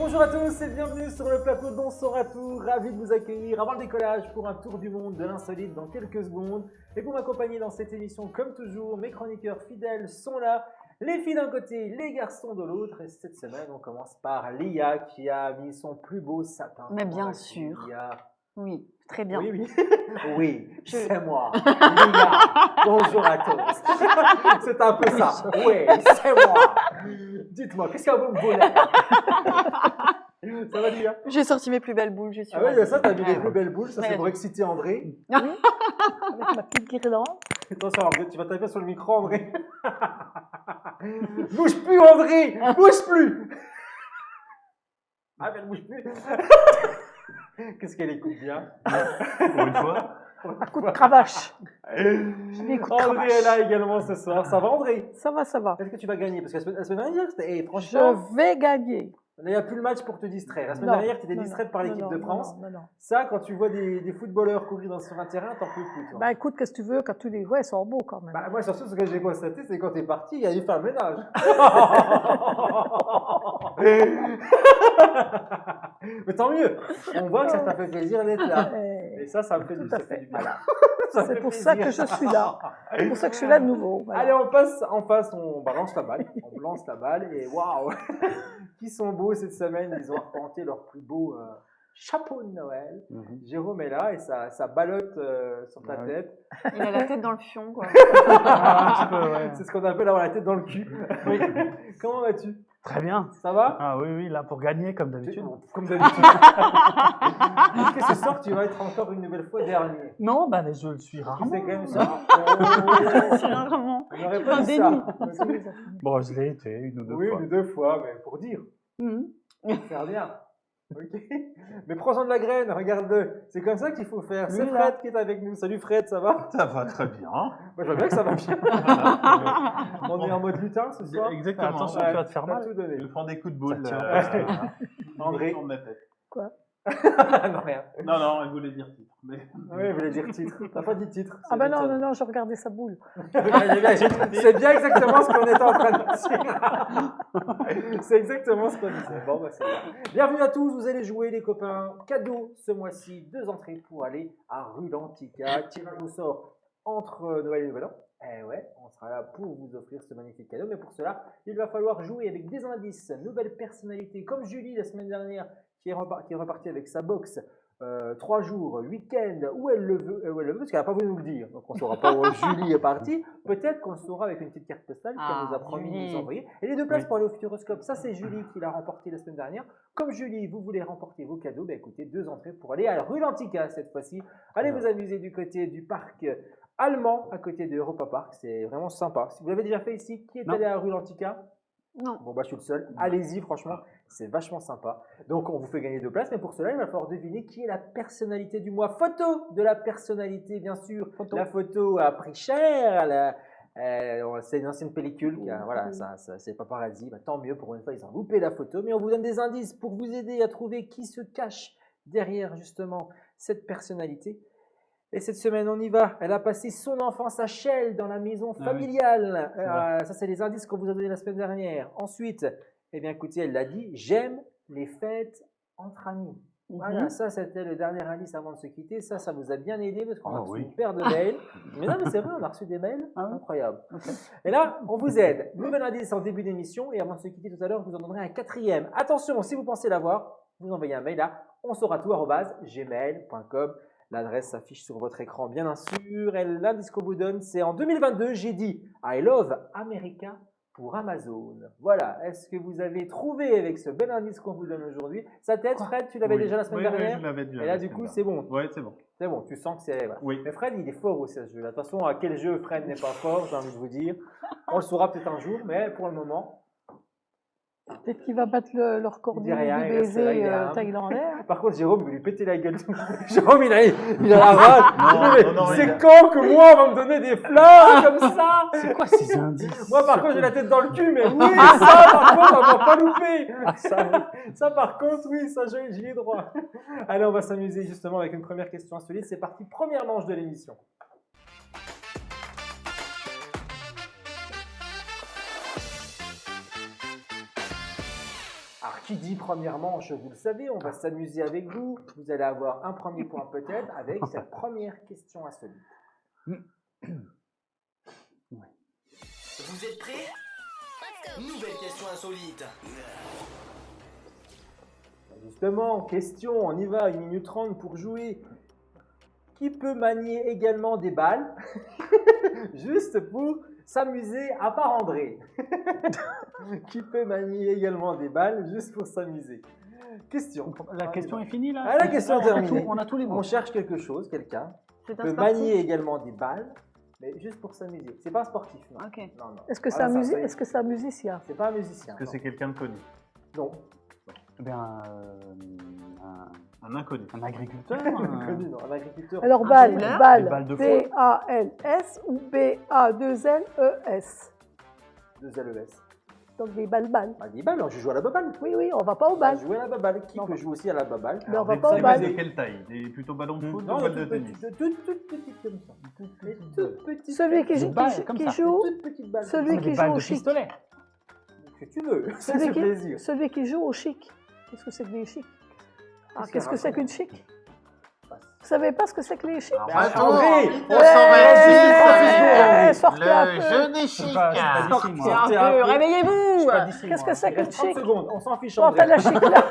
Bonjour à tous et bienvenue sur le plateau d'On saura tout. Ravi de vous accueillir avant le décollage pour un tour du monde de l'insolite dans quelques secondes. Et pour m'accompagner dans cette émission, comme toujours, mes chroniqueurs fidèles sont là. Les filles d'un côté, les garçons de l'autre. Et cette semaine, on commence par Lia qui a mis son plus beau sapin. Mais bien sûr. Lia. Oui, très bien. Oui, oui, c'est moi, Lia. Bonjour à tous. C'est un peu ça. Oui, c'est moi. Dites-moi, qu'est-ce que vous me voulez? Ça va, Lia? J'ai sorti mes plus belles boules, je suis Ah oui, ravie. ça, t'as mis les plus belles boules. Ça, c'est Ouais. pour exciter André. Avec ma petite guirlande. Attention, André, tu vas taper sur le micro, André. Bouge plus, André. Bouge plus. Ah, mais elle bouge plus. Qu'est-ce qu'elle écoute bien? Pour une fois. Un coup de cravache. Je dis, écoute, André cravache. est là également ce soir. Ça va, André? Ça va, ça va. Est-ce que tu vas gagner? Parce que la semaine dernière, c'était franchement, Je vais gagner. il n'y a plus le match pour te distraire. La semaine Non, dernière, tu étais non, distraite non, par l'équipe non, de non, France. non. Ça, quand tu vois des footballeurs courir sur un terrain, t'en peux plus. Toi. Bah écoute, qu'est-ce que tu veux, quand tu les vois, ils sont beaux quand même. Bah, moi, surtout, ce que j'ai constaté, c'est quand t'es parti, il y a eu faire le ménage. Mais tant mieux. On voit que ça t'a fait plaisir d'être là. Et ça me fait du, Tout à ça fait du bien. Voilà. Ça C'est fait pour ça que plaisir. je suis là. C'est pour ça que je suis là de nouveau. Voilà. Allez, on balance la balle. On lance la balle et waouh, qui sont beaux cette semaine. Ils ont arpenté leur plus beau chapeau de Noël. Jérôme est là et ça ballotte sur ta tête. Il a la tête dans le fion, quoi. C'est ce qu'on appelle avoir la tête dans le cul. Comment vas-tu? Très bien. Ça va? Ah oui, là pour gagner comme d'habitude. Comme d'habitude. Est-ce que ce soir tu vas être encore une nouvelle fois dernier? Non, bah je le suis C'est rarement. quand même ça. C'est rarement. On n'aurait Un pas dit déni. ça. Bon, je l'ai été une ou deux Oui, fois. une ou deux fois, mais pour dire. Faire bien. Ok. Mais prends-en de la graine, regarde-le. C'est comme ça qu'il faut faire. C'est Oui, Fred qui est avec nous. Salut Fred, ça va? Ça va très bien. Moi, je vois bien que ça va bien. On est en mode lutin ce soir. Exactement. Attention, Ouais, tu vas te faire t'as mal. tout donné. Ils font des coups de boule. Ça tient. André. André. Ma tête. Non, rien. Non, elle voulait dire titre. Mais... Oui, je voulais dire titre. T'as pas dit titre. Ah ben non, je regardais sa boule. C'est bien exactement ce qu'on était en train de dire. C'est exactement ce qu'on disait. Bon, bah c'est bien. Bienvenue à tous, vous allez jouer les copains. Cadeau ce mois-ci, 2 entrées pour aller à Rulantica. Tirage au sort entre Noël et Nouvel An. Eh ouais, on sera là pour vous offrir ce magnifique cadeau. Mais pour cela, il va falloir jouer avec des indices, nouvelles personnalités, comme Julie la semaine dernière, qui est repartie avec sa box. 3 jours, week-end, où elle le veut, parce qu'elle n'a pas voulu nous le dire. Donc on ne saura pas où Julie est partie. Peut-être qu'on le saura avec une petite carte postale qu'elle nous a promis de nous envoyer. Et les 2 places pour aller au Futuroscope, ça c'est Julie qui l'a remporté la semaine dernière. Comme Julie, vous voulez remporter vos cadeaux, bah écoutez, 2 entrées pour aller à Rulantica cette fois-ci. Allez vous amuser du côté du parc allemand, à côté de Europa Park. C'est vraiment sympa. Si vous l'avez déjà fait ici, qui est allé à Rulantica? Non. Bon bah je suis le seul. Allez-y, franchement, c'est vachement sympa. Donc on vous fait gagner 2 places, mais pour cela, il va falloir deviner qui est la personnalité du mois. Photo de la personnalité, bien sûr. La photo a pris cher. C'est une ancienne pellicule. Voilà, ça c'est paparazzi. Bah, tant mieux, pour une fois, ils ont loupé la photo. Mais on vous donne des indices pour vous aider à trouver qui se cache derrière justement cette personnalité. Et cette semaine, on y va. Elle a passé son enfance à Chelles, dans la maison familiale. Ça, c'est les indices qu'on vous a donnés la semaine dernière. Ensuite, eh bien, écoutez, elle l'a dit, j'aime les fêtes entre amis. Voilà, ça, c'était le dernier indice avant de se quitter. Ça vous a bien aidé parce qu'on a reçu une paire de mails. Mais non, mais c'est vrai, on a reçu des mails. Incroyable. Et là, on vous aide. Nouvel indice en début d'émission. Et avant de se quitter tout à l'heure, je vous en donnerai un 4e. Attention, si vous pensez l'avoir, vous envoyez un mail à onsauratout@gmail.com. L'adresse s'affiche sur votre écran, bien sûr. Et l'indice qu'on vous donne, c'est en 2022, j'ai dit I love America pour Amazon. Voilà. Est-ce que vous avez trouvé avec ce bel indice qu'on vous donne aujourd'hui? Ça t'aide, Fred? Tu l'avais déjà la semaine dernière? Oui, je l'avais déjà. Et là, du coup, c'est bon. Oui, c'est bon. C'est bon, tu sens que c'est. Voilà. Oui. Mais Fred, il est fort aussi à ce jeu-là. Attention à quel jeu Fred n'est pas fort, j'ai envie de vous dire. On le saura peut-être un jour, mais pour le moment. Peut-être qu'il va battre le record Il du dit rien, il reste là, il est baiser humble. thaïlandais. Par contre, Jérôme veut lui péter la gueule. Jérôme, il a la rage. Non, C'est il a- quand que moi, on va me donner des fleurs comme ça? C'est quoi ces indices? Moi, par contre, j'ai la tête dans le cul, mais oui, ça, par contre, on va pas louper. Ça, par contre, oui, ça, j'y ai droit. Allez, on va s'amuser justement avec une première question insolite. C'est parti, première manche de l'émission. Alors, qui dit première manche, vous le savez, on va s'amuser avec vous. Vous allez avoir un premier point peut-être avec cette première question insolite. Vous êtes prêts? Nouvelle question insolite. Justement, question, on y va, 1 minute 30 pour jouer. Qui peut manier également des balles juste pour s'amuser à part André? Qui peut manier également des balles juste pour s'amuser? Question. La question est finie là? Ah, la question est terminée. On a tous les mots. On cherche quelque chose, quelqu'un C'est un peut sportif. manier également des balles, mais juste pour s'amuser. C'est pas un sportif, non. Ok. Non, non. Est-ce que c'est Ah, un, ça, musi- ça y est. est-ce que c'est un musicien? C'est pas un musicien. Est-ce que non. c'est quelqu'un de connu? Non. Eh bien, un inconnu. Un agriculteur? Connu, non. Un agriculteur. Alors, Un balle, jongleur? balle, Des balles de B-A-L-S ou B-A-2-L-E-S. Deux LES. Donc des balles. Ah, des balles, je joue à la baballe. Oui, oui, on va pas aux On va balles. jouer à la baballe. Qui Non, peut jouer aussi à la baballe? Mais on va des pas aux balles balles. de quelle taille? Des plutôt ballons de foot Non, ou balles de toute tennis? petite, toute petite comme ça. Mais toute petite. Celui qui Des joue, balles, comme ça. Toute petite balle. celui qui joue au chic. pistolet. Que tu veux. Ça Celui fait plaisir. Celui qui joue au chic. Qu'est-ce que c'est que des chics? Ah, Qu'est-ce qu'est-ce que qu'elle c'est qu'une chic? Vous savez pas ce que c'est que les chics? André, Eh, André, sortez un peu. des C'est pas d'ici, moi. Sortez Un peu, peu. réveillez-vous. Qu'est-ce que c'est Il qu'une reste 30 chic? secondes, on s'en fiche. Bon, André. t'as la chic là.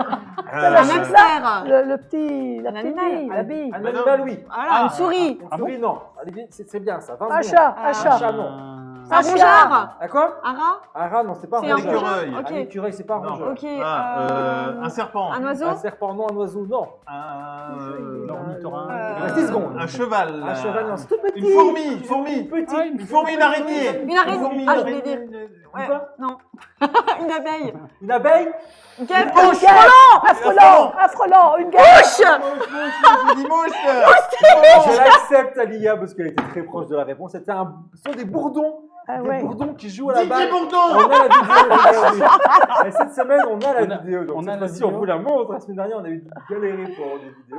Un la chic hamster. Le petit, la Un petite animal. bille, la bille. Un animal, oui. Voilà, une souris. Une souris, non. Allez, c'est bien ça. 20 Un secondes. chat, un Un chat. chat, non. Un rongeur. À quoi? Un rat. Un rat, non, c'est pas un C'est un rongeur. écureuil. Ok. Un écureuil, c'est pas un Non. rongeur. Ok. Un serpent. Un oiseau. Un serpent, non. Un oiseau, non. Un ornithorynque. Il reste 10 secondes. Un cheval. Un cheval, non, c'est tout petit. Une fourmi, une fourmi. Petite. Une fourmi, une araignée. Une araignée. fourmi, Ah, une je voulais dire. araignée. Ouais, Quoi? non. Une abeille. Une abeille. Une guêpe. Un frelon, un frelon, une guêpe. J'ai dit mouche. Je l'accepte, Alia, parce qu'elle était très proche de la réponse. Ce sont des bourdons. Ah Des ouais. bourdons qui jouent à la balle. Didier On Bourdon. a la vidéo, regardez. Et cette semaine, on a la On a- vidéo. Donc on a cette la fois-ci, on vidéo. vous la montre. La semaine dernière, on a eu galéré pour avoir des vidéos.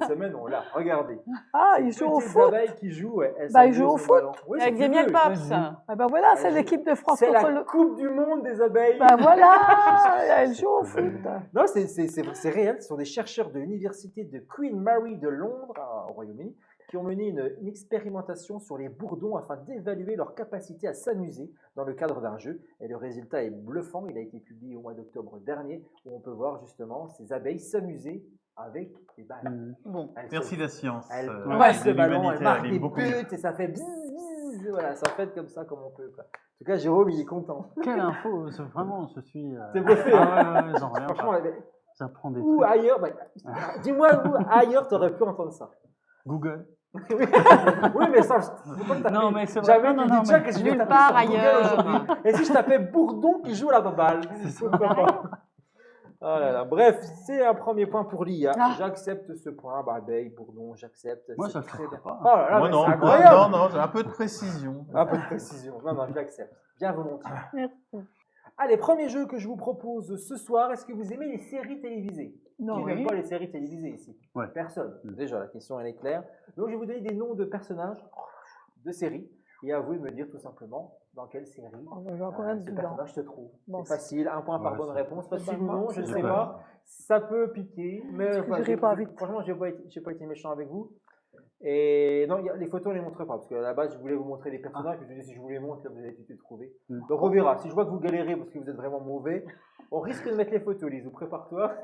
Cette semaine, on l'a. Regardez. Ah, il joue au Petites foot. abeilles qui jouent. Ouais, elles Bah, ils s'amusent jouent au au foot. ballon. Oui, Avec si des tu miel veux. pops. Ah ben voilà, c'est l'équipe de France C'est contre la le... Coupe du Monde des abeilles. Ben voilà, elle joue au foot. Non, c'est réel. Ce sont des chercheurs de l'université de Queen Mary de Londres, au Royaume-Uni, qui ont mené une expérimentation sur les bourdons afin d'évaluer leur capacité à s'amuser dans le cadre d'un jeu. Et le résultat est bluffant. Il a été publié au mois d'octobre dernier, où on peut voir justement ces abeilles s'amuser avec des balles. Bon. Elles Merci se- la science. Elles Euh, passent de le ballon, elles l'humanité, marquent elle est des beaucoup buts mieux. et ça fait bzzz, bzzz. Voilà, ça fait comme ça comme on peut. Quoi. En tout cas, Jérôme, il est content. Quelle info, vraiment, je suis. T'es bluffé. Ah ouais, j'en reviens Franchement, pas. J'apprends des où trucs. ailleurs, bah, dis-moi où ailleurs t'aurais pu entendre ça. Google. Oui, mais ça, faut pas le taper. Non, mais c'est vrai. Jamais Non, tu non, dis déjà mais que je vais nulle taper part sur Google ailleurs. aujourd'hui. Et si je tapais Bourdon qui joue à la baballe pourquoi pas. Oh là là. Bref, c'est un premier point pour l'IA. Ah. J'accepte ce point. Bah, abeille, Bourdon, j'accepte. Moi, C'est je le très ferai bien. pas. Oh là là, Moi mais non, c'est incroyable. non, j'ai un peu de précision. Un peu de précision. Non, non, j'accepte. Bien volontiers. Merci. Allez, premier jeu que je vous propose ce soir. Est-ce que vous aimez les séries télévisées? Non, Qui n'aime oui. pas les séries télévisées ici? Ouais. Personne. Déjà, la question elle est claire. Donc, je vais vous donner des noms de personnages de séries et à vous de me dire tout simplement dans quelle série Oh, ben, j'ai encore un ce dedans. personnage se trouve. Bon, c'est facile, un point par Ouais, bonne c'est- réponse. Facile c'est ou non, pas- je ne c'est sais pas- pas. Ça peut piquer, mais Parce que j'irai pas vite. franchement, j'ai pas été méchant avec vous. Et non, les photos, on les montre pas parce qu'à la base, je voulais vous montrer les personnages. Puis je me dis, si je vous les montre, là, vous allez tout de suite trouver. Mm. Donc, on verra. Si je vois que vous galérez parce que vous êtes vraiment mauvais, on risque de mettre les photos, Lise. Prépare-toi.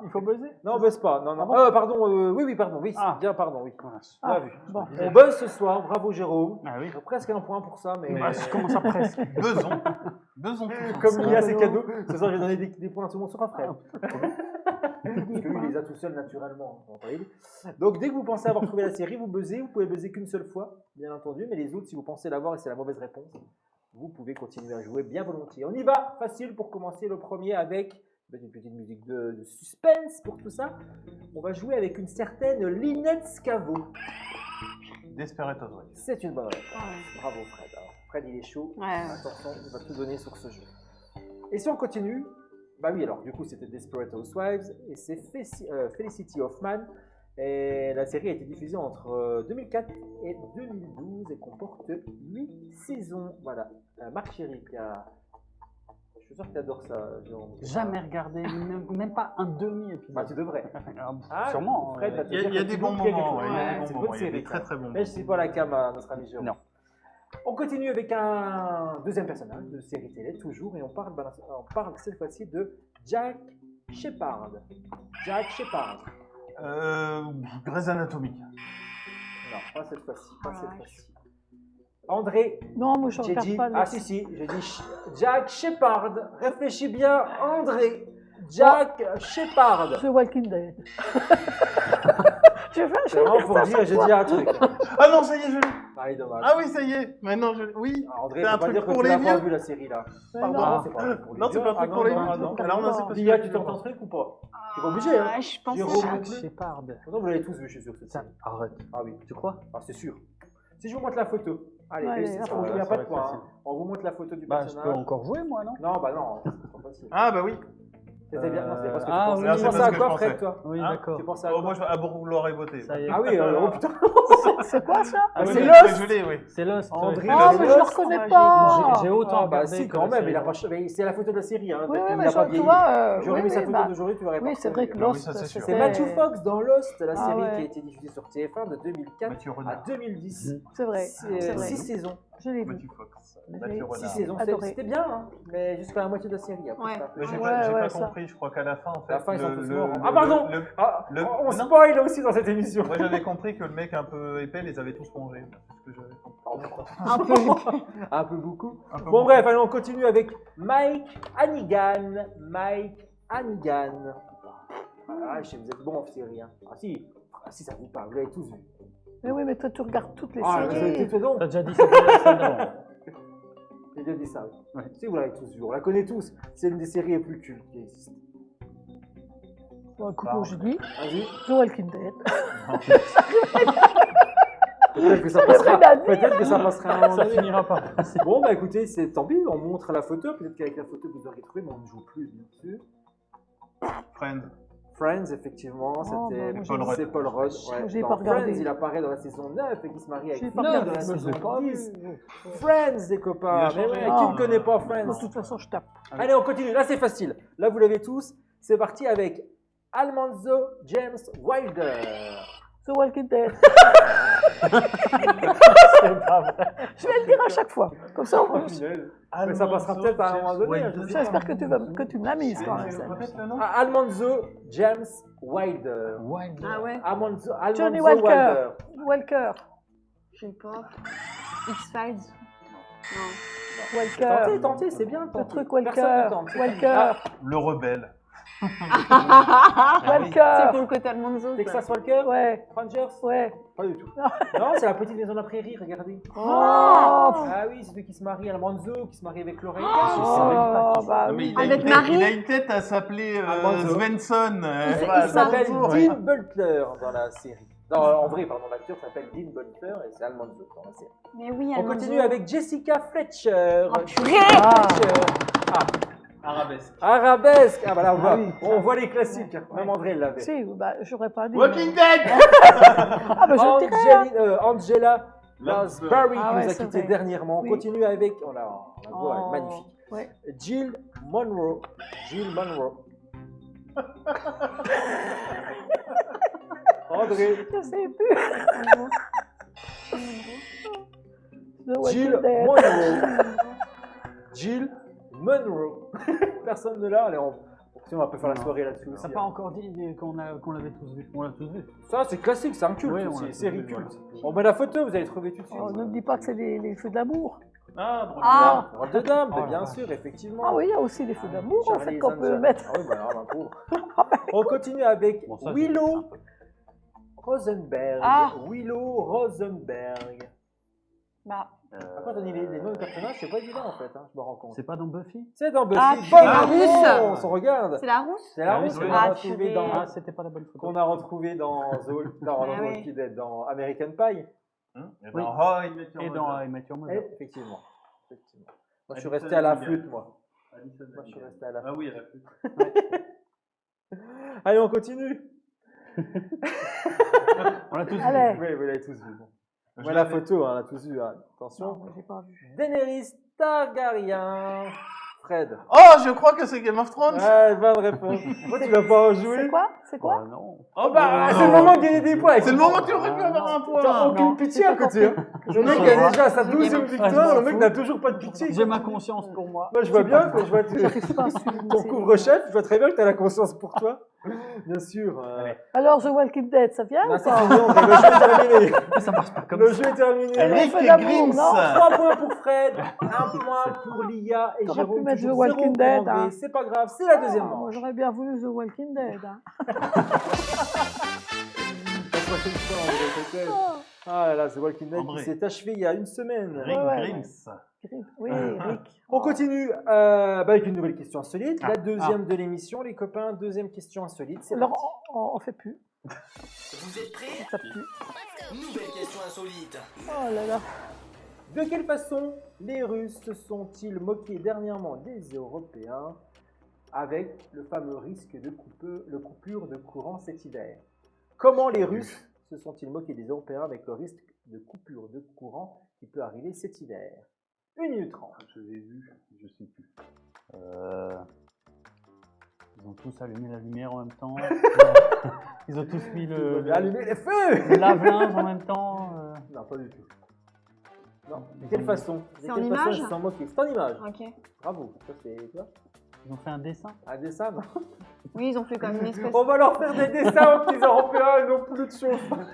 Il faut buzzer. Non, buzz pas. Non, non. Ah bon Pardon. Oui, pardon. Oui, Ah. bien, pardon. Oui. Voilà. Ah, Bien vu. bon. On buzz ce soir. Bravo, Jérôme. Ah oui. Presque un point pour ça, mais. Bah, je commence à presque. Beson. Beson. Comme il y a ses cadeaux, ce soir j'ai donné des points à tout le monde sauf à Fred. Ah, Parce que lui, il les a tout seul naturellement. Donc dès que vous pensez avoir trouvé la série, vous buzzez. Vous pouvez buzzer qu'une seule fois, bien entendu. Mais les autres, si vous pensez l'avoir et c'est la mauvaise réponse, vous pouvez continuer à jouer bien volontiers. On y va, facile pour commencer le premier avec une petite musique de suspense pour tout ça. On va jouer avec une certaine Lynette Scavo. Desperate Housewives. C'est une bonne réponse. Bravo Fred. Alors, Fred, il est chaud. Ouais. Attention, il va tout donner sur ce jeu. Et si on continue, bah oui, alors du coup c'était Desperate Housewives et c'est Felicity Huffman. Et la série a été diffusée entre 2004 et 2012 et comporte 8 saisons. Voilà, Marc Chéry qui a Je suis sûr que tu adores ça, Jérôme. Jamais regardé, même pas un demi-épisode. Bah, tu devrais. Ah, Sûrement. Fred va te dire Il y a que des tu bons loupes quelque moments. chose. Ouais, il y a des C'est bons une moments. bonne Il y a des série. très très bons Mais je moments. suis pas la cam à notre ami Jérôme. Non. On continue avec un deuxième personnage de série télé, toujours, et on parle cette fois-ci de Jack Shepard. Jack Shepard. Grey's Anatomy. Non, pas cette fois-ci. Pas Ah, cette ouais. fois-ci. André, Non, moi je j'ai regarde dit. pas. Ah si, si, j'ai dit Jack Shepard. Réfléchis bien, André. Jack Shepard. The Walking Dead. Je vais C'est vraiment pour dire, j'ai dit un truc. Ah non, ça y est, je l'ai. Ah, dommage. Ah oui, ça y est. Maintenant, je l'ai. Oui. Ah, André, C'est un faut pas truc dire que pour tu les l'as pas vieux. vu la série là. Pardon. Non, c'est pas un truc pour les Non, c'est vieux. pas un truc Ah, pour les non, vieux. ah, non. Alors, on a c'est pas Lia, tu t'entends un truc ou pas? T'es pas obligé, hein. Je pense Jérôme, que non Jack plus. Shepard. Pourtant, vous l'avez tous vu, je suis sûr. Ça, arrête. Ah oui, Tu crois? ah, c'est sûr. Si je vous montre la photo. Allez, Ouais, réussite, la ça, photo. il n'y a Ça pas va de être point. facile. Hein. On vous montre la photo du Bah, je personnage. peux encore jouer, moi, non? Non, bah non, c'est trop facile. Ah bah oui. C'était bien, non, c'était pas ce que Ah, tu pensais. oui, Tu c'est pensais pas à ce que quoi, je Fred, pensais. toi? Oui, Hein d'accord. Tu pensais à Oh, quoi? moi, je à Bourg-Laurent et Beauté. Ça y est. Ah oui, oh putain. C'est quoi ça Ah, oui, c'est mais Lost. Je l'ai, oui. C'est Lost. André, ouais. Ah, c'est mais je le Lost. reconnais J'ai- pas. J'ai autant Ah bah regardé si, que quand la même, série. il a pas... c'est la photo de la série, hein. Oui, peut-être qu'il mais n'a pas tu vieilli. vois. J'aurais mis sa oui, photo bah, d'aujourd'hui, tu l'aurais pas oui, c'est vrai reconnu. que Ah oui, Lost, ça, c'est sûr. C'est Matthew Fox dans Lost, la Ah série ouais. qui a été diffusée sur TF1 de 2004 Mathieu à Renard. 2010. C'est vrai. C'est C'est vrai. 6 saisons. Je l'ai vu. Mathieu Fox. l'ai- Mathieu 6 Renard. saisons, Adoré. c'était bien, hein, mais jusqu'à la moitié de la série. Après, Ouais. c'était un peu Mais j'ai chiant. Ouais, pas ça. compris, je crois qu'à la fin, en fait. La fin, ils sont tous morts. le- Ah, pardon le- Ah, le- on non. spoil aussi dans cette émission. Moi, j'avais compris que le mec un peu épais les avait tous mangés. C'est ce que j'avais compris. un peu. Un peu beaucoup. Un peu Bon, beaucoup. bref, allez, on continue avec Mike Hannigan. Mike Hannigan. Ah, je sais, vous êtes bon en série. Hein. Ah, si, ça vous parle, vous l'avez tous vu. Mais oui, mais toi, tu regardes toutes les Ah, vous avez séries. tous donc. T'as déjà dit ça d'avant. J'ai déjà dit ça. Oui. Ouais. Si, vous l'avez tous vu, on la connaît tous. C'est une des séries les plus cultes qui existent. Bon, écoute, moi, je dis Vas-y. The Walking Dead. Peut-être que ça passera. bien dit. Peut-être que ça passera un moment Ça donné. finira par passer. Bon, bah écoutez, c'est tant pis, on montre la photo. Peut-être qu'avec la photo, vous aurez trouvé, mais on ne joue plus, bien sûr. Friends. Friends, effectivement, Oh, c'était bah, Paul Rudd. c'est Paul Rudd. Ouais. J'ai Dans pas regardé. Friends, il apparaît dans la saison 9 et qui se marie avec J'ai Phil pas dans regardé. la Mais je saison l'ai pas 10. vu. Friends, les copains. Il a Mais changé. ouais, Ah. qui ne connaît pas Friends? De toute façon, je tape. Allez, on continue. Là, c'est facile. Là, vous l'avez tous. C'est parti avec Almanzo James Wilder. The Walking Dead. C'est pas vrai. Je vais le dire à chaque fois. Comme ça, on Mais ça passera peut-être à un moment donné. hein, je sais pas. J'espère que tu me l'as mise quand même. celle-là. Répète le nom. Ah, Almanzo James Wilder. Wild. Ah ouais. Almanzo Johnny Wilder. Walker. Walker. Je sais pas. X-Files. Non. Walker. Tentez, c'est bien. Le tentez. truc Personne Walker. ne tente, c'est Walker. Le rebelle. C'est Walker. pour le côté Almanzo. ça. Texas Walker. Ouais. Rangers. Ouais. Pas du tout. Non, c'est la petite maison de la prairie, regardez. Oh, Ah oui, c'est celui qui se marie Almanzo, qui se marie avec Lorraine. oh, bah Non, mais oui. il a Avec une tête- Marie. Il a une tête à s'appeler Almanzo. Svensson. Il s'appelle Almanzo. Dean Butler dans la série. Non, en vrai, pardon, l'acteur s'appelle Dean Butler et c'est Almanzo dans la série. Mais oui, On Almanzo. continue avec Jessica Fletcher. Oh, purée. Jessica Ah. Fletcher. Arabesque. Arabesque. Ah bah là, on voit, oui. on voit les classiques. Même André l'avait. Si, bah, j'aurais pas dit. Walking mais- Dead. Ah, bah, je le dirais. hein. Angela Lansbury Ah qui ouais, nous a c'est quittés vrai. dernièrement. On Oui. continue avec, on la voit, elle est Oh, magnifique. ouais. Jill Monroe. Jill Monroe. André. Je sais plus. The Jill Walking Dead. Monroe. Jill Monroe. Personne ne l'a. Allez, on va pas faire la soirée là-dessus aussi. T'as pas encore dit qu'on l'avait tous vu. On l'a tous vu. Ça, c'est classique, c'est un culte Oui, on aussi, l'a série trouvé, culte. On met la photo, vous allez trouver tout de suite. Oh, ne me dis pas que c'est les feux d'amour. Ah, drôle. Ah. Rôle de dame, Oh mais la bien vache. sûr, effectivement. Ah oui, il y a aussi les feux d'amour en fait Charlie's qu'on peut Angels. mettre. Ah oui, bah alors, ma pauvre. On continue avec Bon, ça, Willow Rosenberg. Ah. Willow Rosenberg. Bah, Après, on dit les noms de personnages, c'est pas évident en fait, hein, je me rends compte. C'est pas dans Buffy? C'est dans Buffy. Ah, Bonne la réponse, rousse. on regarde. c'est la rousse. C'est la Ah oui, rousse c'est qu'on vrai. a Ah, retrouvée purée. dans, Ah, c'était pas la bonne photo. qu'on a retrouvé dans Ah oui. Walking Dead, dans American Pie. Et Oui. dans How I Met Your Et Mother. dans I Met Your Mother. Effectivement. Effectivement. Moi, je suis Alison resté à la Hannigan. flûte, moi. Alison Moi, je suis Hannigan. resté à la flûte. Ah oui, elle a plus. Allez, on continue. On l'a tous vu. Allez. Oui, vous l'avez tous vu. Bon. Je Moi, la l'avais. photo, hein, on l'a tous vu. Hein. Non, Attention. moi, j'ai pas vu. Daenerys Targaryen. Fred. Oh, je crois que c'est Game of Thrones. Ouais, bonne réponse. Pourquoi tu vas pas en jouer? C'est quoi? C'est quoi? Oh non. Oh bah, non. c'est le moment de gagner des points. C'est le moment que tu aurais pu avoir un T'as point. aucune Non, pitié c'est à pas côté. Hein. Le mec Ouais. a déjà sa Game 12e of victoire, Thrones. le mec n'a toujours pas de pitié. J'ai ma conscience pour moi. Moi, je vois bien que je vois J'arrive pas à suivre une ton série. couvre-chef, je vois très bien que tu as la conscience pour toi. Bien sûr. Alors, The Walking Dead, ça vient Non, ou c'est pas? fini, le jeu est terminé. Ça marche pas comme Le ça. jeu est terminé. Rick feu d'amour, Grims. non 3 points pour Fred, 1 point pour Lia et T'aurais pu Jérôme. mettre toujours The Walking 0 pour Dead, André. hein. C'est pas grave, c'est la deuxième Moi, manche. j'aurais bien voulu The Walking Dead. Hein. La prochaine fois, André, peut-être. Ah là là, The Walking Dead qui André. s'est achevé il y a une semaine. Rick Ouais. Grims. Oui, Rick. On continue avec une nouvelle question insolite. La deuxième de l'émission, les copains. Deuxième question insolite. C'est Alors, parti. on fait plus. Vous êtes prêts? Ça pue. Nouvelle question insolite. Oh là là. De quelle façon les Russes se sont-ils moqués dernièrement des Européens avec le fameux risque de coupure de courant cet hiver? Comment les Russes se sont-ils moqués des Européens avec le risque de coupure de courant qui peut arriver cet hiver? 1 minute 30. Je l'ai vu, je sais plus. Ils ont tous allumé la lumière en même temps. Ils ont tous mis le Allumez les feux! lave-linge en même temps. Non, pas du tout. Non. De quelle façon? C'est en image? Ils se sont moqués. C'est en image. Ok. Bravo. Ça, c'est toi? Ils ont fait un dessin. Un dessin, non? Oui, ils ont fait comme une espèce. On va leur faire des dessins aux petits Européens, ils n'ont plus de chauffage.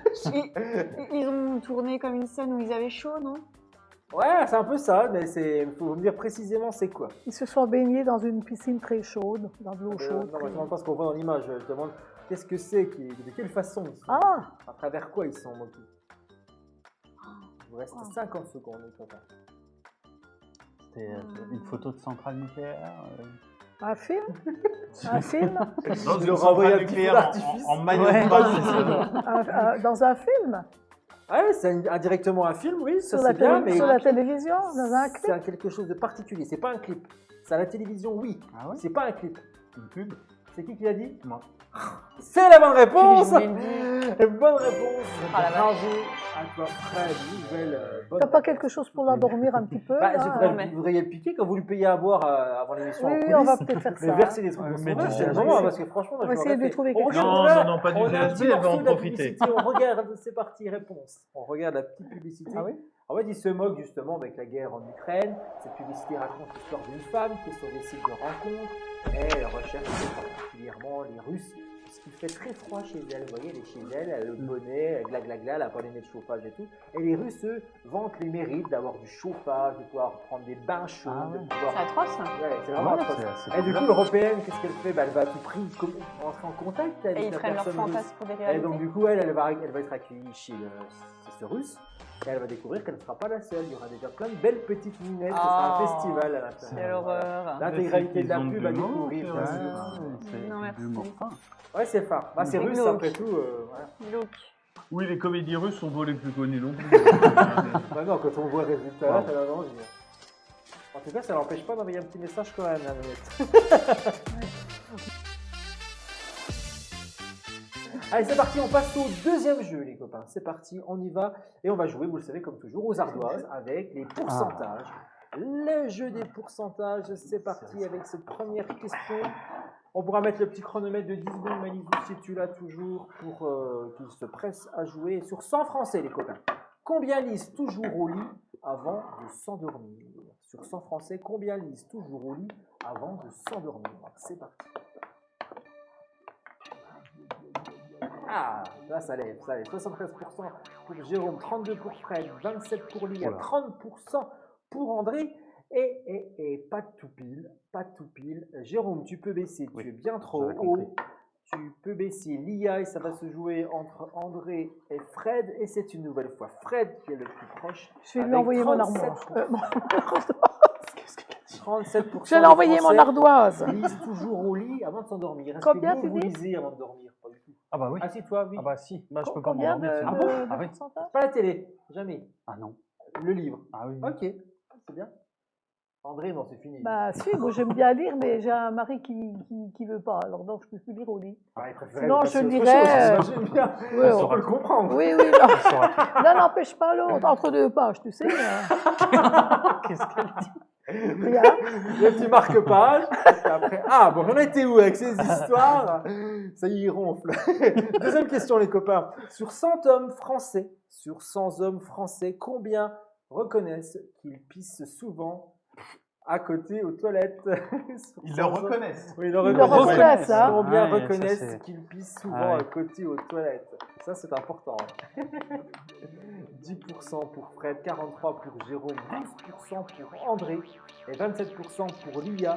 Ils ont tourné comme une scène où ils avaient chaud, non? Ouais, c'est un peu ça, mais il faut me dire précisément c'est quoi. Ils se sont baignés dans une piscine très chaude, dans de l'eau chaude. Non, moi, je ne demande pas ce qu'on voit dans l'image, je demande qu'est-ce que c'est, de quelle façon ils sont, Ah, à travers quoi ils sont moqués. Il vous reste 50 secondes, les copains. C'était une photo de centrale nucléaire. un film? Un film? Dans Le une renvoyer centrale un petit nucléaire feu d'artifice. en maillot Ouais. de bain. Dans un film? Ouais, c'est indirectement un film, oui, ça Sur la, c'est bien, télé- mais sur la télévision? Dans un clip? c'est quelque chose de particulier, c'est pas un clip. C'est à la télévision, oui, Ah ouais? c'est pas un clip. Une pub. C'est qui l'a dit? Moi. C'est la bonne réponse! Je voulais le dire. Bonne réponse! Ah, la vache. Bravo à toi, Fred, nouvelle bonne T'as pas réponse. quelque chose pour l'endormir un petit peu? Bah, là? vous voudriez le piquer quand vous lui payez à boire avant l'émission. Oui, en oui, on va coulisses. peut-être faire Mais ça. verser des trucs Ouais, dans son mais vin, du- c'est le oui, moment, oui. parce que franchement, On va je essayer l'aurais de fait. trouver On quelque regarde chose. là, Non, pas du on a un GSB, petit elle va morceau en de la profiter. publicité, on regarde, c'est parti, réponse. On regarde la petite publicité. Ah oui? En fait, il se moque justement avec la guerre en Ukraine. Cette publicité raconte l'histoire d'une femme qui est sur des sites de rencontres et elle recherche particulièrement les Russes. Parce qu'il fait très froid chez elle, vous voyez, elle est chez elle, elle a le bonnet, gla, elle a pas les nez de chauffage et tout. Et les Russes, eux, vantent les mérites d'avoir du chauffage, de pouvoir prendre des bains chauds, Ah ouais. de pouvoir... C'est atroce. Ouais, c'est vraiment Ouais, atroce. c'est Et du coup, l'européenne, qu'est-ce qu'elle fait? Bah, elle va à tout prix rentrer en contact avec Et ils la prennent leurs personne russe. fantasmes pour des Et réalités. donc, du coup, elle va être accueillie chez ce russe. Et elle va découvrir qu'elle ne sera pas la seule. Il y aura déjà plein de belles petites minettes. Ce sera un Oh. festival à l'intérieur. Quelle horreur. L'intégralité de la Ils ont pub de à l'humour, découvrir. c'est bien vrai. sûr. C'est Non, merci. de l'humour fin. Ouais, c'est fin. Bah, c'est C'est russe, glauque. après tout. Voilà. Glauque. Oui, les comédies russes sont beaux les plus connus non plus. Bah non, quand on voit le résultat, là, ça va envie. En tout cas, ça n'empêche pas d'envoyer un petit message quand même, la manette. Allez, c'est parti, on passe au deuxième jeu, les copains. C'est parti, on y va. Et on va jouer, vous le savez, comme toujours, aux ardoises avec les pourcentages. Le jeu des pourcentages, c'est parti avec cette première question. On pourra mettre le petit chronomètre de 10 secondes, Malisou, si tu l'as toujours, pour qu'il se presse à jouer. Sur 100 français, les copains. Combien lisent toujours au lit avant de s'endormir? Sur 100 français, combien lisent toujours au lit avant de s'endormir? C'est parti. Ah, là ça lève, 73% pour Jérôme, 32% pour Fred, 27% pour Lia, 30% pour André, et pas tout pile. Jérôme, tu peux baisser, tu es bien trop j'avais haut. compris. Tu peux baisser Lia et ça va se jouer entre André et Fred, et c'est une nouvelle fois Fred qui est le plus proche. Je vais lui avec envoyer mon 37%. armoire. Qu'est-ce qu'elle a dit? 37% Je vais lui envoyer mon ardoise. lisent toujours au lit avant de s'endormir. Est-ce Combien que vous tu dis lisez avant de dormir? Pas du tout. Ah bah oui. Assis-toi, oui. Ah bah si. Bah je peux pas Combien m'endormir. de, sinon. de Ah oui. pourcentage? Pas la télé, jamais. Ah non. Le livre. Ah oui. Ok, c'est bien. André, non, c'est fini. Bah si, moi j'aime bien lire, mais j'ai un mari qui veut pas, alors donc je peux plus lire au lit. Ah, il préférait Sinon, passer je à autre dirais, chose, j'imagine bien. Ouais, On on- peut le comprendre. Oui, oui, non. L'un n'empêche pas l'autre, entre deux pages, tu sais. Qu'est-ce qu'elle dit? Lia. Le petit marque-page. Et après, ah, bon, j'en étais où avec ces histoires? Ça y ronfle. Deuxième question, les copains. Sur 100 hommes français, combien reconnaissent qu'ils pissent souvent à côté aux toilettes? Ils le reconnaissent. Oui, ils le Ils le reconnaissent. reconnaissent, hein. Combien Ouais, ça, reconnaissent c'est- qu'ils pissent souvent Ah ouais. à côté aux toilettes? Ça, c'est important. 10% pour Fred, 43% pour Jérôme, 12% pour André et 27% pour Lia.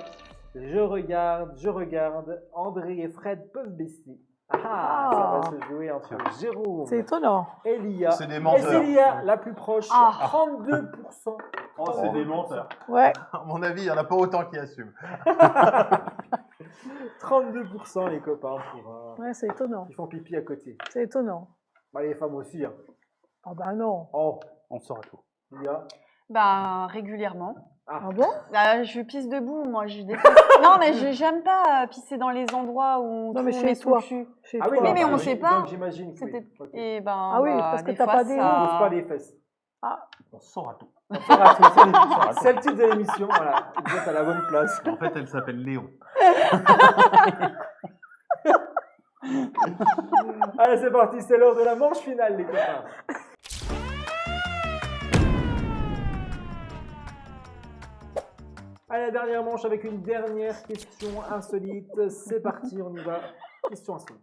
Je regarde. André et Fred peuvent baisser. Ah, ça va se jouer entre Jérôme C'est étonnant. et Lia. C'est des Et menteurs. c'est Lia la plus proche, Ah. 32%. Oh, c'est des menteurs. Ouais. À mon avis, il n'y en a pas autant qui assument. 32% les copains pour Ouais, c'est étonnant. qui font pipi à côté. C'est étonnant. Bah, les femmes aussi. Hein. Ah bah non. Oh, On saura tout. Lia. Bah, régulièrement. Ah bon? Bah, je pisse debout, moi, je déteste. Non, mais j'aime pas pisser dans les endroits où Non, tout mais le monde chez met son toi. cul. Chez Ah oui, toi. mais on oui, sait pas. Donc j'imagine que C'était- oui. Ok. Et ben, Ah oui, bah, parce que des t'as fois, pas des- On pose ça... pas les fesses. On saura tout. On saura tout, c'est le titre de l'émission. Voilà, vous êtes à la bonne place. En fait, elle s'appelle Léon. Allez, c'est parti, c'est l'heure de la manche finale, les copains. Allez, la dernière manche avec une dernière question insolite. C'est parti, on y va. Question insolite.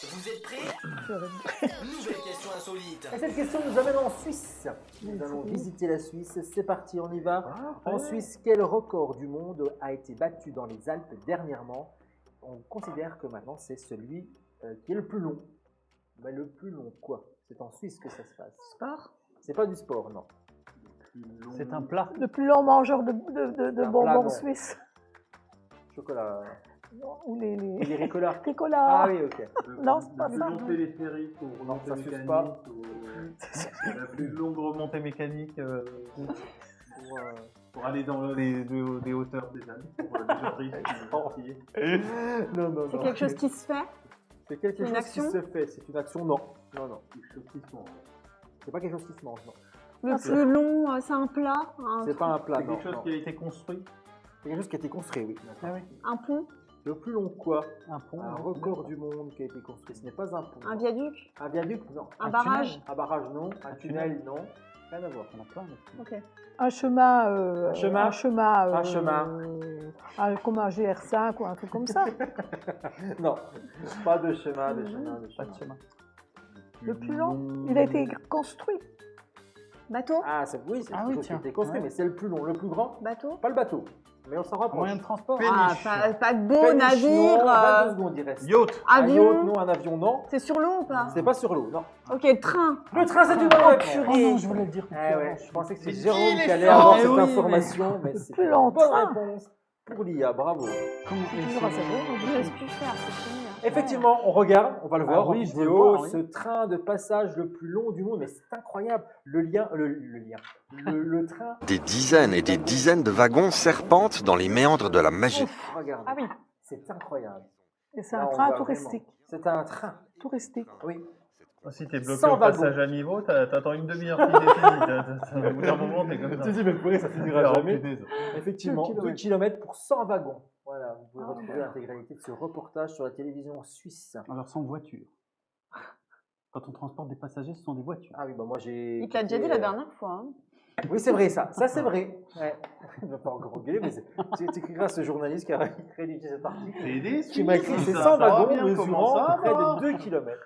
Vous êtes prêts? Nouvelle question insolite. Et cette question nous amène en Suisse. Nous allons visiter la Suisse. C'est parti, on y va. En Suisse, quel record du monde a été battu dans les Alpes dernièrement? On considère que maintenant c'est celui qui est le plus long. Mais le plus long quoi? C'est en Suisse que ça se passe. Sport? C'est pas du sport, non. C'est un plat. Le plus long mangeur de Un plat, bonbons non. suisses. Chocolat. Ou Et les ricolas. Ricola. Ah oui, ok. Non, c'est pas ça. téléphérique ou Non, ça remontée suce mécanique pas. ou la plus longue remontée mécanique pour aller dans des hauteurs des Alpes. Pour les journalistes qui Non, non, C'est non. quelque chose qui se fait? C'est quelque une chose action qui se fait. C'est une action, non. Non, non. quelque chose qui se mange. C'est pas quelque chose qui se mange, non. Le plus long, c'est un plat? C'est pas un plat, C'est non. quelque chose non. qui a été construit. C'est quelque chose qui a été construit, oui. Ah oui. Un pont? Le plus long quoi? Un pont. Un record du monde qui a été construit. Ce n'est pas un pont. Un viaduc? Un viaduc, non. Un barrage? Un barrage, non. Un tunnel, non. Rien à voir. On a plein de Ok. Un chemin. Un chemin. Un chemin. Un chemin. Comme un GR5 ou un truc comme ça. Non. Pas de chemin, de chemin, de Pas chemin. de chemin. Le plus long. Il a été construit. Bateau? Ah, oui, c'est Ah quelque oui, chose qui a tiens. été construit, Ouais. mais c'est le plus long. Le plus grand, Bateau? pas le bateau. Mais on s'en rapproche. Moyen de transport. Ah, Péniche. paquebot, Péniche, navire, non. 22 secondes, il reste. Yacht. Un yacht, avion? non. Un avion, non. C'est sur l'eau ou pas? C'est pas sur l'eau, non. Ok, train. Le train, c'est une bonne réponse. Oh non, je voulais le dire. Ah ouais, je pensais que c'était Mais Jérôme qui qui les allait fort avoir Eh cette oui, information, mais c'est plus une long bonne train. réponse pour l'IA, bravo. Comment Toujours à zéro, Je laisse plus faire, c'est fini. hein. Effectivement, on regarde, on va le voir Ah en oui, je veux le vidéo, voir, oui. ce train de passage le plus long du monde, mais c'est incroyable, le train, Des dizaines et des dizaines de wagons serpentent dans les méandres de la magie. regarde, Ah oui. c'est incroyable. Et c'est Là, un on train voit touristique. vraiment. C'est un train, Touristique. oui. Si t'es bloqué Sans au passage wagon. à niveau, t'attends une demi-heure qu'il est fini. Au bout d'un moment, t'es comme ça. dis, mais pourquoi ça Alors, punaise. Effectivement, 2 km pour 100 wagons. Voilà, vous pouvez Ah, retrouver l'intégralité de ce reportage sur la télévision suisse. Alors sans voiture. Quand on transporte des passagers, ce sont des voitures. Ah oui, bah moi j'ai... Il te l'a déjà dit la dernière fois. hein. Oui, c'est vrai, ça c'est vrai. Ouais. Il ne va pas encore engueuler, mais tu écriras à ce journaliste qui a rédigé cet article, C'est des qui m'a écrit Suisses, ces ça, 100 ça va wagons bien, comment mesurant ça près va de 2 km.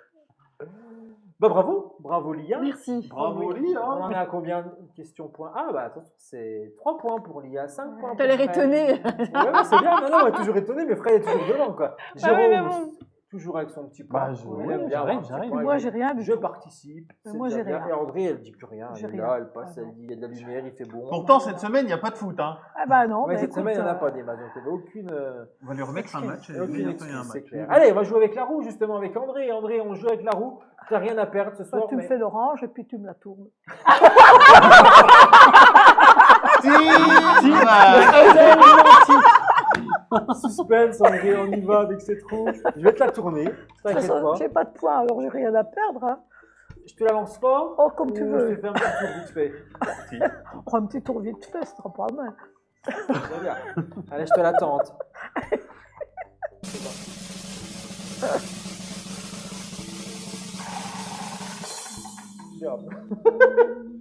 Bah bravo, bravo Lia. Merci. Bravo, Oui. Lia. On en est à combien de questions points? Ah bah attention, c'est 3 points pour Lia, 5 points T'as pour l'air Fred. étonné. Ouais, mais c'est bien, non, on est toujours étonné, mais Fred est toujours devant quoi. Jérôme, oui, mais bon. toujours avec son petit point. Bah, je- Il aime bien avoir un petit j'arrive. point, Moi, il j'ai dit, rien du Je tout. participe. c'est Moi, déjà j'ai bien. rien. Et André, elle dit plus rien. J'ai Elle est rien. là, elle passe, Ah, elle dit il y a de la lumière, il fait beau. Pourtant, cette semaine, il n'y a pas de foot. Hein. Ah bah non, Ouais, mais cette écoute, semaine, il n'y en a pas des matchs, donc il n'y avait aucune. On va lui remettre un match. Aucune il y a excuse, un c'est match. clair. Allez, on va jouer avec la roue justement avec André. André, on joue avec la roue. T'as rien à perdre ce soir. tu me mais- fais l'orange et puis tu me la tournes. Suspense, André, on y va avec cette roue. Je vais te la tourner. De toute T'inquiète façon, pas. j'ai pas de points, alors j'ai rien à perdre. Hein. Je te la lance fort. Oh, comme tu ou veux. Je te fais un petit tour vite fait. Oh, un petit tour vite fait, ce sera pas mal. Très bien. Allez, je te la tente. Merde.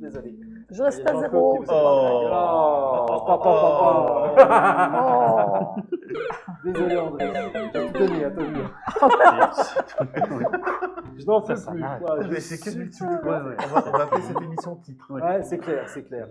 Désolé. Je reste Il y a à Jean-Claude qui 0. vous a parlé. Oh, papa. Oh. Désolé André, j'ai tout donné à Tony. Je n'en peux Ça plus. m'arrête. Voilà, Mais je c'est que suis du tout. plus. On va appeler cette émission titre. Ouais, c'est clair, c'est clair.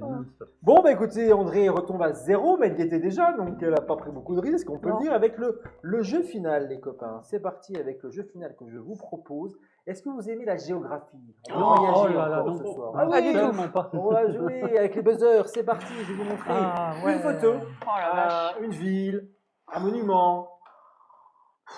Bon, bah écoutez, André retombe à 0, mais il y était déjà, donc elle n'a pas pris beaucoup de risques, on peut Non. le dire, avec le jeu final, les copains. C'est parti avec le jeu final que je vous propose. Est-ce que vous aimez la géographie? On va voyager oh là là, encore non. ce soir. Ah, Ah oui, tellement pas. on va jouer avec les buzzers, c'est parti, je vais vous montrer une photo, Oh la vache. une ville, un monument,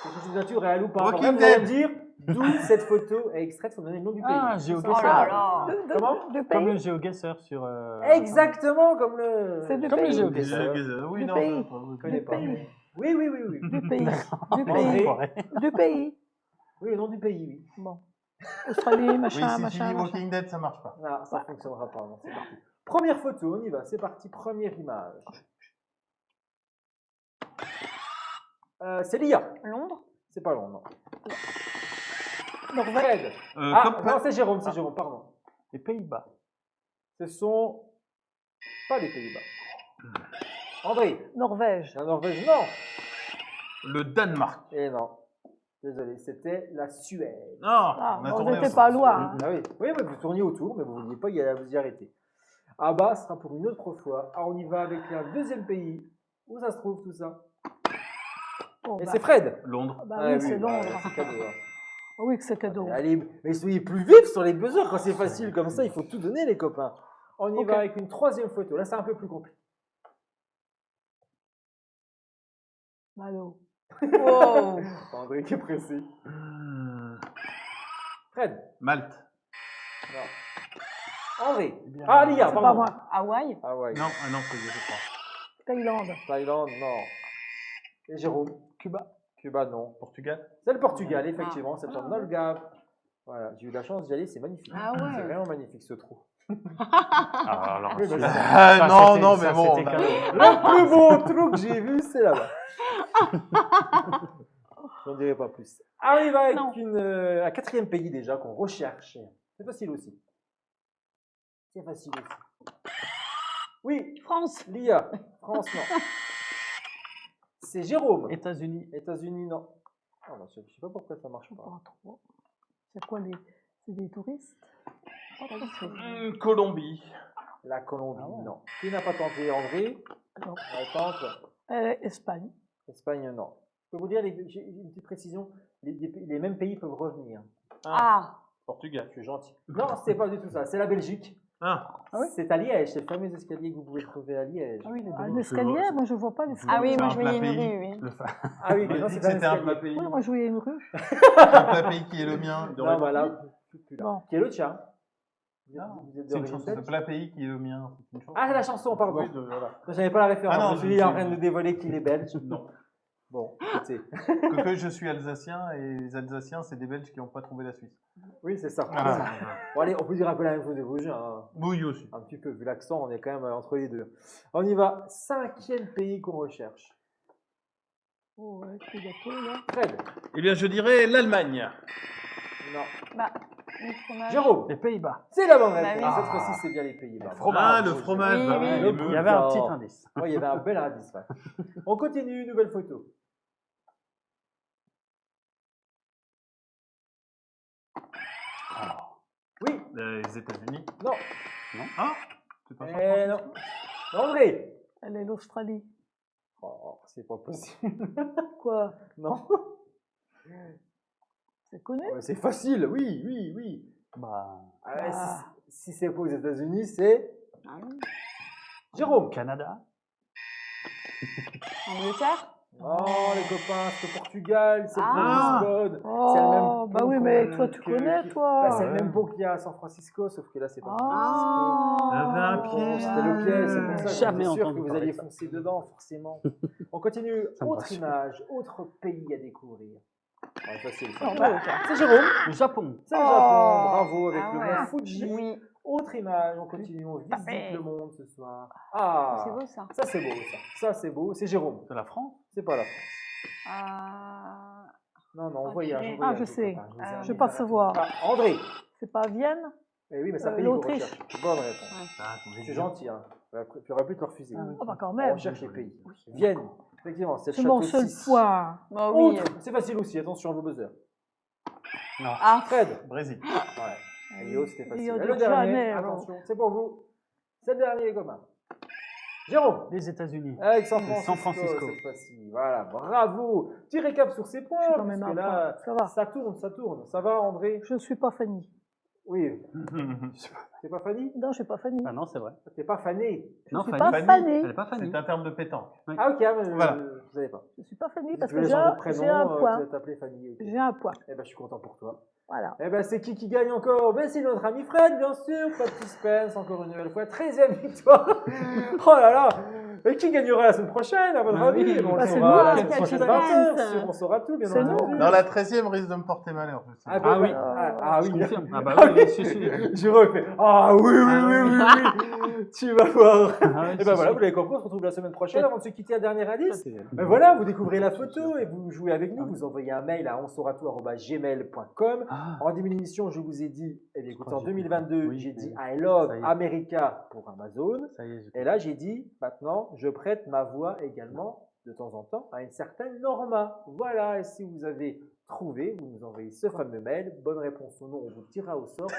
quelque chose de naturel ou pas. Walking Bref, vous allez Dead. me dire d'où cette photo est extraite, il faut me donner le nom du pays. Ah, Tout GeoGuessr. Oh là là. Comment De Comme le pays. GeoGuessr sur. Exactement comme le. C'est du Comme pays. le GeoGuessr. Oui, Du non, pays. Je connais Du pas. pays. Oui, oui, oui, oui. Du pays. Du André. pays. Du pays. Oui, le nom du pays, oui. Bon. Australie, Oui, machin, si tu machin, dis machin. Walking Dead, ça marche pas. Ah, ça ne fonctionnera pas. Non, c'est parti. Première photo, on y va. C'est parti. Première image. C'est l'IA. Londres? C'est pas long, non. Norvège. Fred. Ah, Comme- non, c'est Jérôme, pardon. Les Pays-Bas. Ce sont pas des Pays-Bas. André. Norvège. La Norvège, non. Le Danemark. Et non. Désolé, c'était la Suède. Non, Ah, on a on tourné n'était au pas sens. loin. Ah oui, oui, mais vous tourniez autour, mais vous ne vouliez pas vous y arrêter. Ah bah, ce sera pour une autre fois. Ah, on y va avec un deuxième pays. Où ça se trouve tout ça? Bon, Et bah, c'est Fred. Londres. bah Ah oui, c'est bah, Londres. c'est cadeau. hein. Ah oui, que c'est cadeau. Allez, mais soyez plus vifs sur les buzzers quand c'est facile comme ça. Il faut tout donner, les copains. On y Ok. va avec une troisième photo. Là, c'est un peu plus compliqué. Malo. Wow. André qui est pressé. Fred. Malte. Non. André. Eh bien, Ah, Lia, C'est pas pardon. moi. Hawaï? Ah ouais. Non, ah non, c'est je crois. Thaïlande. Thaïlande, non. Et Jérôme. Cuba. Cuba, non. Portugal. C'est le Portugal, effectivement. C'est Ah. dans le Gave. Voilà, j'ai eu la chance d'y aller, c'est magnifique. Ah ouais. C'est vraiment magnifique ce trou. Ah, alors, Oui, bah, celui-là, Ah, ça, non, c'était- non, ça, mais bon, c'était on a- cadeau. Le plus beau trou que j'ai vu, c'est là-bas. J'en dirai pas plus. Arrive avec Non. un quatrième pays déjà qu'on recherche. C'est facile aussi. C'est facile aussi. Oui, France? l'IA. France, non. C'est Jérôme. États-Unis. États-Unis, non. Ah, bah, je sais pas pourquoi ça marche pas. Pas trop. C'est quoi les. C'est des touristes? Colombie. La Colombie, Ah ouais. non. Qui n'a pas tenté? André? Non. On tente. Espagne. Espagne, non. Je peux vous dire, j'ai une petite précision, les mêmes pays peuvent revenir. Ah. Portugal. Je suis gentil. Non, c'est pas du tout ça. C'est la Belgique. Ah, C'est à Liège. C'est le fameux escalier que vous pouvez trouver à Liège. Ah oui, les Un Belges. escalier, moi je vois pas l'escalier. Ah oui, moi un je voyais une plat pays. rue, oui. Le fa- Ah oui, on non, a dit c'est que un c'était un escalier. plat pays. Oui, moi je voyais une rue. Un plat pays qui est le mien. Non, voilà. Plus là. Bon. Qui est le tien? Vous êtes- Non, vous êtes C'est une d'origine chanson. belge Ce plat pays qui est le mien. C'est une chanson. Ah, c'est la chanson, pardon. Oui, voilà. J'avais pas la référence. Ah non, je me suis dit, je- en train de dévoiler qu'il est belge. Non. Bon, écoutez. Que je suis alsacien et les Alsaciens, c'est des Belges qui n'ont pas trouvé la Suisse. Oui, c'est ça. Ah. Bon, allez, on peut dire un peu la même chose des Vosgiens. Hein. Oui, aussi. Un petit peu, vu l'accent, on est quand même entre les deux. On y va. Cinquième pays qu'on recherche. Oh, ouais, c'est gâteau là. Fred. Eh bien, je dirais l'Allemagne. Non. Bah, le fromage. Jérôme. Les Pays-Bas. C'est la bonne Bah réponse. oui. Cette fois-ci, c'est bien les Pays-Bas. Ah, le fromage. Oui, bah oui. oui, Le les bout. Il y bœufs. avait un petit Non. indice. Oui, il y avait un bel indice. Ouais. On continue, nouvelle photo. Oui, Les États-Unis. non. Ah, c'est pas ça. Eh non. André. Elle est l'Australie. Oh, c'est pas possible. Quoi? Non. C'est connu? Ouais, c'est facile, oui, oui, oui. Bah, Ah ouais, Ah. si c'est pas aux États-Unis, c'est Ah oui. Jérôme. Canada. Angleterre? Oh, les copains, c'est au Portugal, c'est le Ah. pont Lisbonne. Oh, C'est le même bah pont oui, mais que- toi tu que- connais, que- toi. Bah, c'est le Ouais. même pont qu'il y a à San Francisco, sauf que là, c'est pas Ah. Il y avait un Francisco. piège. C'était le piège, c'est pour ça que Jamais j'étais sûr entendu que vous parler alliez de ça. foncer dedans, forcément. On continue. Ça me Autre rassure. image, autre pays à découvrir. Ouais, facile. Non, bah, C'est Jérôme. Le Japon. C'est le Oh. Japon. Bravo avec Ah le ouais. mont Fuji. Oui, Autre image, on continue, on visite ouais. le monde ce soir. Ah, c'est beau ça. ça c'est beau, ça. Ça c'est beau, c'est Jérôme. De la France. C'est pas la France. Non, on Ok. voyage. on Ah, voyage, je les sais. copains, vous Je emmène veux pas vers la savoir. France. Ah, André. C'est pas Vienne? Eh oui, mais ça pays qu'on l'Autriche. recherche. Bonne réponse. Ah, C'est gentil, hein. Tu aurais pu te le refuser. Ah bah quand On même. recherche les pays. Vienne, effectivement, c'est le C'est château mon de seul Sissi. point. Bah oui. Autre, c'est facile aussi, attention à vos buzzers. Non. Ah, Fred. Brésil. Ouais. Rio, c'était facile. Rio Et de le dernier, Janeiro. attention, c'est pour vous. C'est le dernier, les copains. Jérôme. Les États-Unis. Avec San San Francisco, Francisco. cette fois-ci. Voilà, bravo. Petit récap sur ces points, Je suis quand même parce que un là, point. Ça va. ça tourne, ça tourne. Ça va, André? Je suis pas Fanny. Oui. T'es pas Fanny? Non, je suis pas Fanny. Ah non, c'est vrai. T'es pas Fanny? Non, suis Fanny. pas Fanny. Elle est pas Fanny. C'est un terme de pétanque. Ah, ok, mais Voilà. vous savez pas. Je suis pas Fanny Si parce tu que veux j'ai changer de un prénom, tu point. vas t'appeler Fanny. ok. J'ai un point. Eh ben, je suis content pour toi. Voilà. Eh ben, c'est qui gagne encore? Ben, c'est notre ami Fred, bien sûr. Pas de suspense, encore une nouvelle fois. 13e victoire. Oh là là. Et qui gagnera la semaine prochaine, à votre Ah avis? oui. On le Bah, c'est saura nous, la hein, semaine quel prochaine, suspense. 20h. On saura tout, bien C'est nous. entendu. Dans la 13e risque de me porter malheur. Je sais. Ah, Ah ben, oui. Ah Je oui. confirme. Ah bah oui, si, si. Je refais. Ah oui, oui. Tu vas voir. Ah ouais, Et si, ben voilà, si. vous l'avez compris, on se retrouve la semaine prochaine avant de se quitter à dernier indice. C'est- Ben voilà, vous découvrez la photo et vous jouez avec nous. Vous envoyez un mail à onsauratout@gmail.com. Ah, En début d'émission, je vous ai dit, eh bien, écoutez, crois en que j'ai 2022, compris. j'ai Oui, dit mais I love ça y est. America pour Amazon. ça y est, j'ai Et là, j'ai dit, maintenant, je prête ma voix également, de temps en temps, à une certaine Norma. Voilà, et si vous avez trouvé, vous nous envoyez ce fameux mail. Bonne réponse ou non, on vous tirera au sort.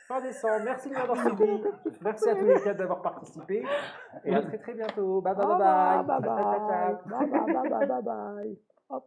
Fin décembre. Merci de m'avoir suivi. Merci à tous les quatre d'avoir participé. Et à très très bientôt. Bye bye bye bye. Bye bye Ciao, ciao, ciao. bye. Bye bye bye bye bye bye. Hop.